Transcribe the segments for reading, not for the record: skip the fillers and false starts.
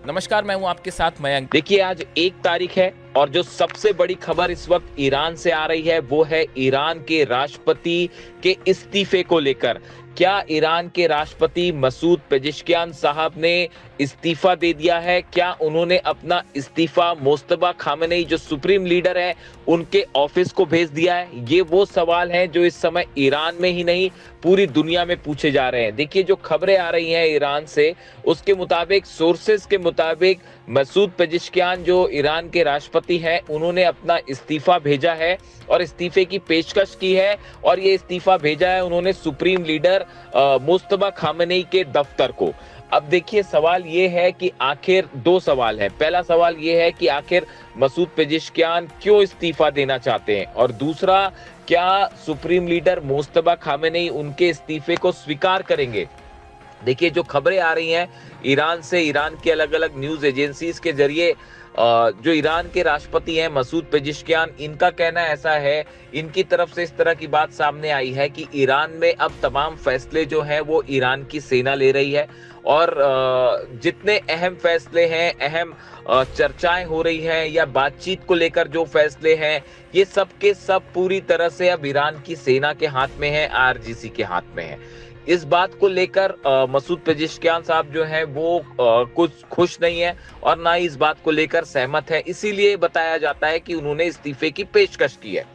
नमस्कार, मैं हूं आपके साथ मयंक। देखिए, आज 1 तारीख है और जो सबसे बड़ी खबर इस वक्त ईरान से आ रही है वो है ईरान के राष्ट्रपति के इस्तीफे को लेकर। क्या ईरान के राष्ट्रपति मसूद पेजेश्कियान साहब ने इस्तीफा दे दिया है? क्या उन्होंने अपना इस्तीफा मुज्तबा खामेनेई जो सुप्रीम लीडर है उनके ऑफिस को भेज दिया है? ये वो सवाल हैं जो इस समय ईरान में ही नहीं पूरी दुनिया में पूछे जा रहे हैं। देखिए, जो खबरें आ रही हैं ईरान से, उसके मुताबिक, सोर्सेस के मुताबिक, मसूद पेजेश्कियान जो ईरान के राष्ट्रपति हैं उन्होंने अपना इस्तीफा भेजा है और इस्तीफे की पेशकश की है। और ये इस्तीफा भेजा है उन्होंने सुप्रीम लीडर मुज्तबा खामेनेई के दफ्तर को। अब देखिए, सवाल ये है कि आखिर दो सवाल है। पहला सवाल ये है कि आखिर मसूद पेजेश्कियान क्यों इस्तीफा देना चाहते हैं, और दूसरा, क्या सुप्रीम लीडर मुज्तबा खामेनेई उनके इस्तीफे को स्वीकार करेंगे? देखिए, जो खबरें आ रही हैं ईरान से, ईरान की अलग अलग न्यूज एजेंसीज के जरिए, जो ईरान के राष्ट्रपति हैं मसूद पेजेश्कियान, इनका कहना ऐसा है, इनकी तरफ से इस तरह की बात सामने आई है कि ईरान में अब तमाम फैसले जो हैं वो ईरान की सेना ले रही है और जितने अहम फैसले हैं, अहम चर्चाएं हो रही हैं या बातचीत को लेकर जो फैसले हैं, ये सब के सब पूरी तरह से अब ईरान की सेना के हाथ में है, आईआरजीसी के हाथ में है। इस बात को लेकर मसूद पेजेश्कियान साहब जो हैं वो कुछ खुश नहीं है और ना ही इस बात को लेकर सहमत है। इसीलिए बताया जाता है कि उन्होंने इस्तीफे की पेशकश की है।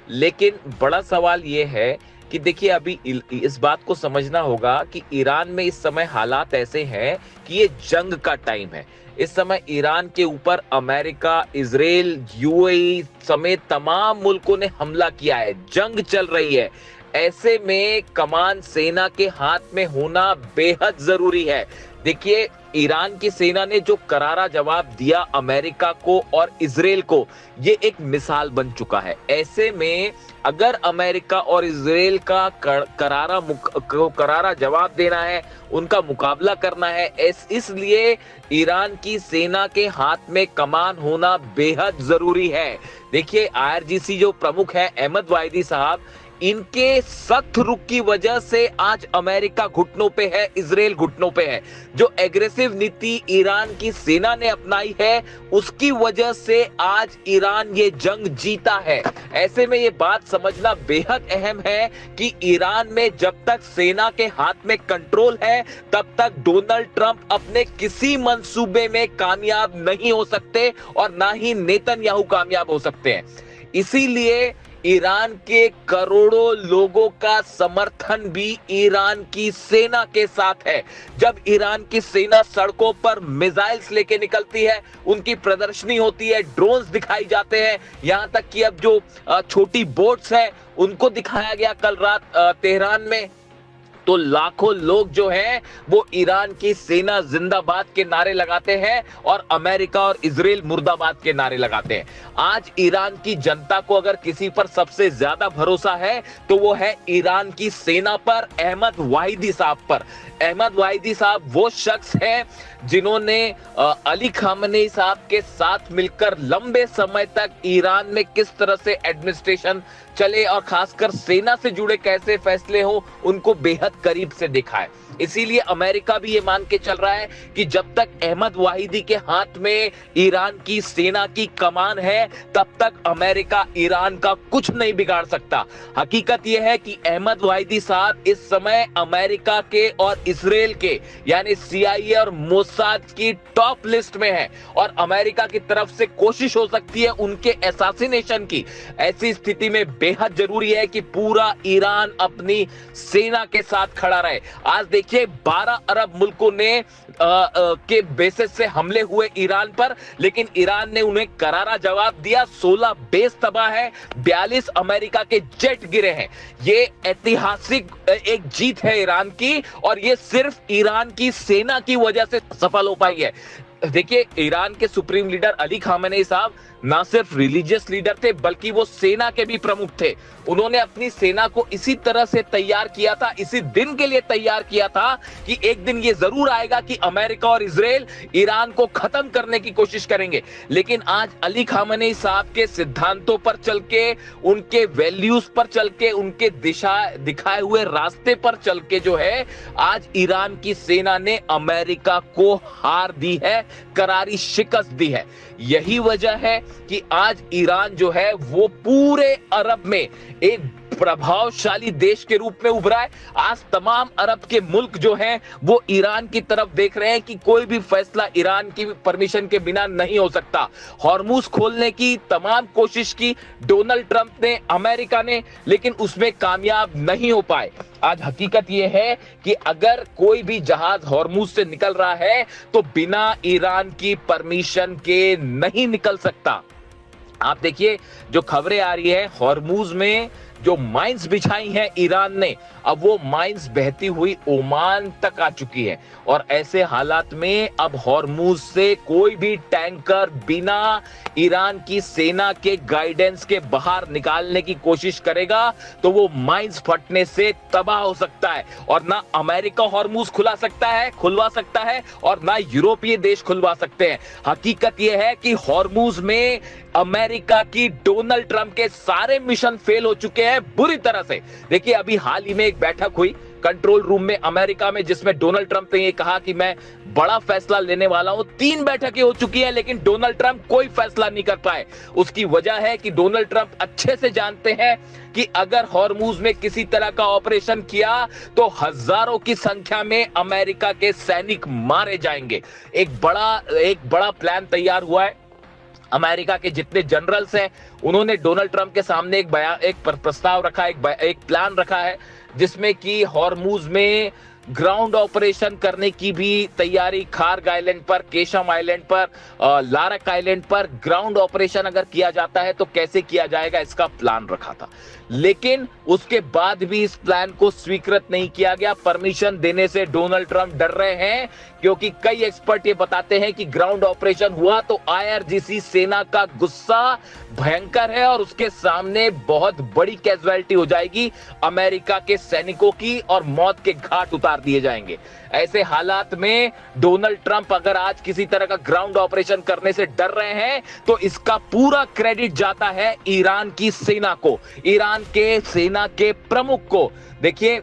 लेकिन बड़ा सवाल ये है कि देखिए, अभी इस बात को समझना होगा कि ईरान में इस समय हालात ऐसे हैं कि ये जंग का टाइम है। इस समय ईरान के ऊपर अमेरिका, इजराइल, यूएई समेत तमाम मुल्कों ने हमला किया है, जंग चल रही है। ऐसे में कमान सेना के हाथ में होना बेहद जरूरी है। देखिए, ईरान की सेना ने जो करारा जवाब दिया अमेरिका को और इजराइल को, ये एक मिसाल बन चुका है। ऐसे में अगर अमेरिका और इजराइल का करारा जवाब देना है, उनका मुकाबला करना है, इसलिए ईरान की सेना के हाथ में कमान होना बेहद जरूरी है। देखिए, आईआरजीसी जो प्रमुख है अहमद वाहिदी साहब, इनके सख्त रुख की वजह से आज अमेरिका घुटनों पे है, इजराइल घुटनों पे है। जो एग्रेसिव नीति ईरान की सेना ने अपनाई है, उसकी वजह से आज ईरान ये जंग जीता है। ऐसे में ये बात समझना बेहद अहम है कि ईरान में जब तक सेना के हाथ में कंट्रोल है, तब तक डोनाल्ड ट्रंप अपने किसी मंसूबे में कामयाब नहीं हो सकते और ना ही नेतन्याहू कामयाब हो सकते हैं। इसीलिए ईरान के करोड़ों लोगों का समर्थन भी ईरान की सेना के साथ है। जब ईरान की सेना सड़कों पर मिसाइल्स लेके निकलती है, उनकी प्रदर्शनी होती है, ड्रोन्स दिखाई जाते हैं, यहां तक कि अब जो छोटी बोट्स हैं उनको दिखाया गया कल रात तेहरान में, तो लाखों लोग जो हैं वो ईरान की सेना जिंदाबाद के नारे लगाते हैं और अमेरिका और इजराइल मुर्दाबाद के नारे लगाते हैं। आज ईरान की जनता को अगर किसी पर सबसे ज्यादा भरोसा है तो वो है ईरान की सेना पर, अहमद वाहिदी साहब पर। अहमद वाहिदी साहब वो शख्स हैं जिन्होंने अली खामेनेई साहब के साथ मिलकर लंबे समय तक ईरान में किस तरह से एडमिनिस्ट्रेशन चले और खासकर सेना से जुड़े कैसे फैसले हो, उनको बेहद करीब से देखा है। इसीलिए अमेरिका भी ये मान के चल रहा है कि जब तक अहमद वाहिदी के हाथ में ईरान की सेना की कमान है, तब तक अमेरिका ईरान का कुछ नहीं बिगाड़ सकता। हकीकत यह है कि अहमद वाहिदी साहब इस समय अमेरिका के और इजराइल के यानी सीआईए और मोसाद की टॉप लिस्ट में है और अमेरिका की तरफ से कोशिश हो सकती है उनके असैसिनेशन की। ऐसी स्थिति में बेहद जरूरी है कि पूरा ईरान अपनी सेना के साथ खड़ा रहे। आज देखिए, 12 अरब मुल्कों ने के बेसिस से हमले हुए ईरान पर, लेकिन ईरान ने उन्हें करारा जवाब दिया। 16 बेस तबाह है, 42 अमेरिका के जेट गिरे हैं। ये ऐतिहासिक एक जीत है ईरान की और ये सिर्फ ईरान की सेना की वजह से सफल हो पाई है। देखिए, ईरान के सुप्रीम लीडर अली खामेनेई साहब ना सिर्फ रिलीजियस लीडर थे बल्कि वो सेना के भी प्रमुख थे। उन्होंने अपनी सेना को इसी तरह से तैयार किया था, इसी दिन के लिए तैयार किया था कि एक दिन ये जरूर आएगा कि अमेरिका और इजराइल ईरान को खत्म करने की कोशिश करेंगे। लेकिन आज अली खामेनेई साहब के सिद्धांतों पर चल के, उनके वैल्यूज पर चल के, उनके दिशा दिखाए हुए रास्ते पर चल के जो है, आज ईरान की सेना ने अमेरिका को हार दी है करारी शिकस्त दी है। यही वजह है कि आज ईरान जो है वो पूरे अरब में एक प्रभावशाली देश के रूप में उभरा है। आज तमाम अरब के मुल्क जो हैं वो ईरान की तरफ देख रहे हैं कि कोई भी फैसला ईरान की परमिशन के बिना नहीं हो सकता। हॉर्मुज खोलने की तमाम कोशिश की डोनाल्ड ट्रंप ने, अमेरिका ने, लेकिन उसमें कामयाब नहीं हो पाए। आज हकीकत यह है कि अगर कोई भी जहाज हॉर्मुज से निकल रहा है तो बिना ईरान की परमिशन के नहीं निकल सकता। आप देखिए जो खबरें आ रही है, हॉर्मुज में जो माइंस बिछाई हैं ईरान ने, अब वो माइंस बहती हुई ओमान तक आ चुकी है। और ऐसे हालात में अब हॉर्मुज से कोई भी टैंकर बिना ईरान की सेना के गाइडेंस के बाहर निकालने की कोशिश करेगा तो वो माइंस फटने से तबाह हो सकता है। और ना अमेरिका हॉर्मुज खुलवा सकता है और ना यूरोपीय देश खुलवा सकते हैं। हकीकत यह है कि हॉर्मुज में अमेरिका की डोनाल्ड ट्रंप के सारे मिशन फेल हो चुके हैं बुरी तरह से। देखिए अभी हाल ही में एक बैठक हुई कंट्रोल रूम में अमेरिका में, जिसमें डोनाल्ड ट्रंप ने ये कहा कि मैं बड़ा फैसला लेने वाला हूं। 3 बैठकें हो चुकी हैं लेकिन डोनाल्ड ट्रंप कोई फैसला नहीं कर पाए। उसकी वजह है कि डोनाल्ड ट्रंप अच्छे से जानते हैं कि अगर हॉर्मुज में किसी तरह का ऑपरेशन किया तो हजारों की संख्या में अमेरिका के सैनिक मारे जाएंगे। एक बड़ा प्लान तैयार हुआ है। अमेरिका के जितने जनरल्स हैं उन्होंने डोनाल्ड ट्रंप के सामने एक प्रस्ताव रखा, एक प्लान रखा है जिसमें कि हॉर्मुज में ग्राउंड ऑपरेशन करने की भी तैयारी, खार्ग आइलैंड पर, केशम आइलैंड पर, लारक आइलैंड पर ग्राउंड ऑपरेशन अगर किया जाता है तो कैसे किया जाएगा इसका प्लान रखा था। लेकिन उसके बाद भी इस प्लान को स्वीकृत नहीं किया गया। परमिशन देने से डोनाल्ड ट्रंप डर रहे हैं क्योंकि कई एक्सपर्ट ये बताते हैं कि ग्राउंड ऑपरेशन हुआ तो आईआरजीसी सेना का गुस्सा भयंकर है और उसके सामने बहुत बड़ी कैजुअलिटी हो जाएगी अमेरिका के सैनिकों की और मौत के घाट उतार दिए जाएंगे। ऐसे हालात में डोनाल्ड ट्रंप अगर आज किसी तरह का ग्राउंड ऑपरेशन करने से डर रहे हैं तो इसका पूरा क्रेडिट जाता है ईरान की सेना को, ईरान के सेना के प्रमुख को। देखिए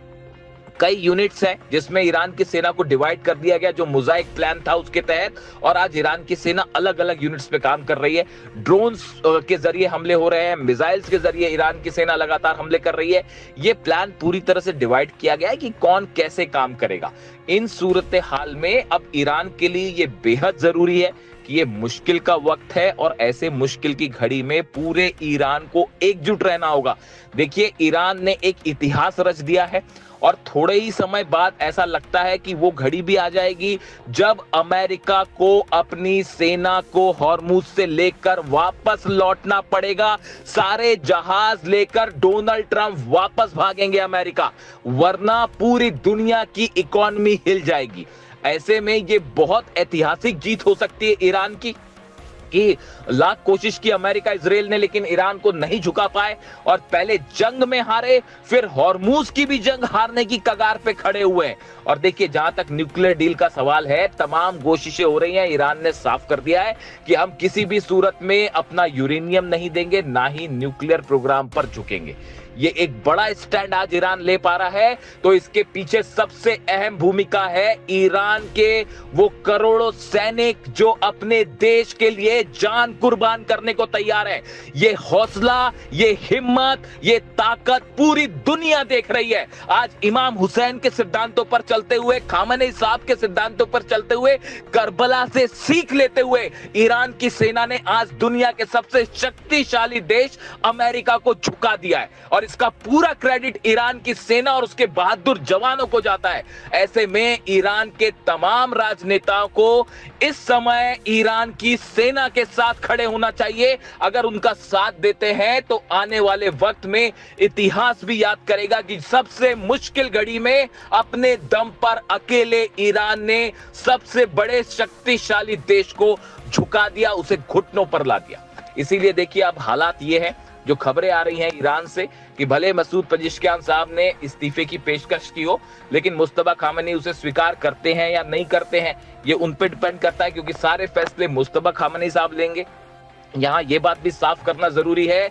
कई यूनिट्स हैं जिसमें ईरान की सेना को डिवाइड कर दिया गया जो मोज़ाइक प्लान था उसके तहत, और आज ईरान की सेना अलग अलग यूनिट्स पे काम कर रही है। ड्रोन्स के जरिए हमले हो रहे हैं, मिसाइल्स के जरिए ईरान की सेना लगातार हमले कर रही है। ये प्लान पूरी तरह से डिवाइड किया गया है कि कौन कैसे काम करेगा। इन सूरत हाल में अब ईरान के लिए ये बेहद जरूरी है कि ये मुश्किल का वक्त है और ऐसे मुश्किल की घड़ी में पूरे ईरान को एकजुट रहना होगा। देखिए ईरान ने एक इतिहास रच दिया है और थोड़े ही समय बाद ऐसा लगता है कि वो घड़ी भी आ जाएगी जब अमेरिका को अपनी सेना को हॉर्मुज से लेकर वापस लौटना पड़ेगा। सारे जहाज लेकर डोनाल्ड ट्रंप वापस भागेंगे अमेरिका, वरना पूरी दुनिया की इकोनॉमी हिल जाएगी। ऐसे में ये बहुत ऐतिहासिक जीत हो सकती है ईरान की कि लाख कोशिश की अमेरिका इजराइल ने लेकिन ईरान को नहीं झुका पाए और पहले जंग में हारे, फिर हॉर्मुज की भी जंग हारने की कगार पे खड़े हुए हैं। और देखिए जहां तक न्यूक्लियर डील का सवाल है, तमाम कोशिशें हो रही हैं। ईरान ने साफ कर दिया है कि हम किसी भी सूरत में अपना यूरेनियम नहीं देंगे, ना ही न्यूक्लियर प्रोग्राम पर झुकेंगे। ये एक बड़ा स्टैंड आज ईरान ले पा रहा है, तो इसके पीछे सबसे अहम भूमिका है ईरान के वो करोड़ों सैनिक जो अपने देश के लिए जान कुर्बान करने को तैयार है। ये हौसला, ये हिम्मत, ये ताकत पूरी दुनिया देख रही है। आज इमाम हुसैन के सिद्धांतों पर चलते हुए, खामेनी साहब के सिद्धांतों पर चलते हुए, करबला से सीख लेते हुए ईरान की सेना ने आज दुनिया के सबसे शक्तिशाली देश अमेरिका को झुका दिया है और इसका पूरा क्रेडिट ईरान की सेना और उसके बहादुर जवानों को जाता है। ऐसे में ईरान के तमाम राजनेताओं को इस समय ईरान की सेना के साथ खड़े होना चाहिए। अगर उनका साथ देते हैं तो आने वाले वक्त में इतिहास भी याद करेगा कि सबसे मुश्किल घड़ी में अपने दम पर अकेले ईरान ने सबसे बड़े शक्तिशाली देश को झुका दिया, उसे घुटनों पर ला दिया। इसीलिए देखिए अब हालात ये है, जो खबरें आ रही हैं ईरान से कि भले मसूद पेजेश्कियान साहब ने इस्तीफे की पेशकश की हो, लेकिन मुस्तफा खामेनी उसे स्वीकार करते हैं या नहीं करते हैं ये उन पे डिपेंड करता है, क्योंकि सारे फैसले मुस्तफा खामेनी साहब लेंगे। यहां ये बात भी साफ करना जरूरी है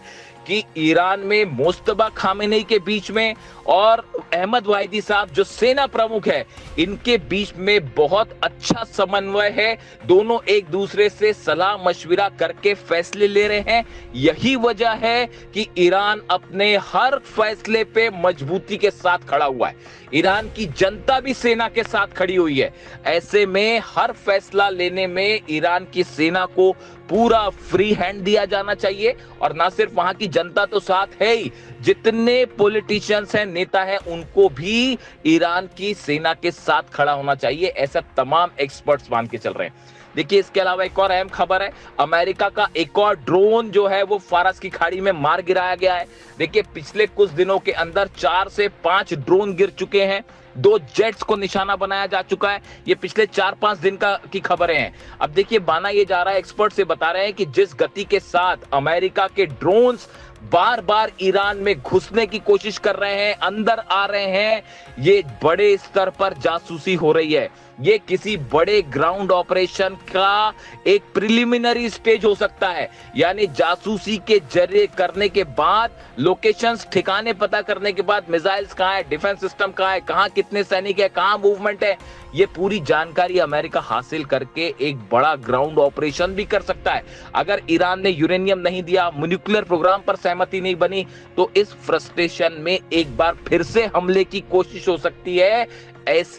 कि ईरान में मुस्तफा खामेनी के बीच में और अहमद वाहिदी साहब जो सेना प्रमुख है, इनके बीच में बहुत अच्छा समन्वय है। दोनों एक दूसरे से सलाह मशविरा करके फैसले ले रहे हैं। यही वजह है कि ईरान अपने हर फैसले पे मजबूती के साथ खड़ा हुआ है। ईरान की जनता भी सेना के साथ खड़ी हुई है। ऐसे में हर फैसला लेने में ईरान की सेना को पूरा फ्री हैंड दिया जाना चाहिए। और ना सिर्फ वहां की जनता तो साथ है ही, जितने पॉलिटिशियंस हैं, नेता हैं, उनको भी ईरान की सेना के साथ खड़ा होना चाहिए, ऐसा तमाम एक्सपर्ट्स मान के चल रहे हैं। देखिए, इसके अलावा एक और अहम खबर है, अमेरिका का एक और ड्रोन जो है वो फारस की खाड़ी में मार गिराया गया है। देखिए, पिछले कुछ दिनों के अंदर 4 से 5 ड्रोन गिर चुके हैं, 2 जेट्स को निशाना बनाया जा चुका है। ये पिछले 4-5 दिन की खबरें हैं। अब देखिए, माना ये जा रहा है, एक्सपर्ट से बता रहे हैं कि जिस गति के साथ अमेरिका के ड्रोन्स बार बार ईरान में घुसने की कोशिश कर रहे हैं, अंदर आ रहे हैं, ये बड़े स्तर पर जासूसी हो रही है। ये किसी बड़े ग्राउंड ऑपरेशन का एक प्रिलिमिनरी स्टेज हो सकता है, यानी जासूसी के जरिए करने के बाद, लोकेशंस ठिकाने पता करने के बाद, मिसाइल्स कहां है, डिफेंस सिस्टम कहां है, कहां कितने सैनिक है, कहां मूवमेंट है, ये पूरी जानकारी अमेरिका हासिल करके एक बड़ा ग्राउंड ऑपरेशन भी कर सकता है। अगर ईरान ने यूरेनियम नहीं दिया, न्यूक्लियर प्रोग्राम पर सहमति नहीं बनी, तो इस फ्रस्ट्रेशन में एक बार फिर से हमले की कोशिश हो सकती है।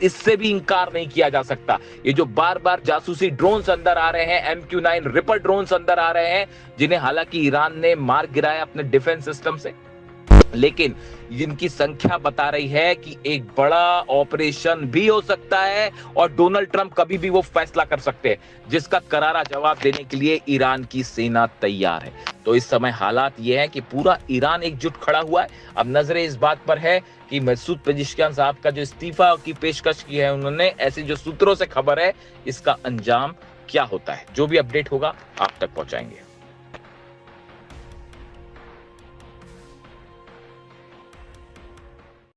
इससे भी इंकार नहीं किया जा सकता। ये जो बार बार जासूसी ड्रोन्स अंदर आ रहे हैं, MQ-9 रिपर ड्रोन्स अंदर आ रहे हैं, जिन्हें हालांकि ईरान ने मार गिराया अपने डिफेंस सिस्टम से, लेकिन जिनकी संख्या बता रही है कि एक बड़ा ऑपरेशन भी हो सकता है और डोनाल्ड ट्रंप कभी भी वो फैसला कर सकते हैं, जिसका करारा जवाब देने के लिए ईरान की सेना तैयार है। तो इस समय हालात ये है कि पूरा ईरान एकजुट खड़ा हुआ है। अब नजरें इस बात पर है कि मसूद पेजिशकियान साहब का जो इस्तीफा की पेशकश की है उन्होंने, ऐसे जो सूत्रों से खबर है, इसका अंजाम क्या होता है, जो भी अपडेट होगा आप तक पहुंचाएंगे।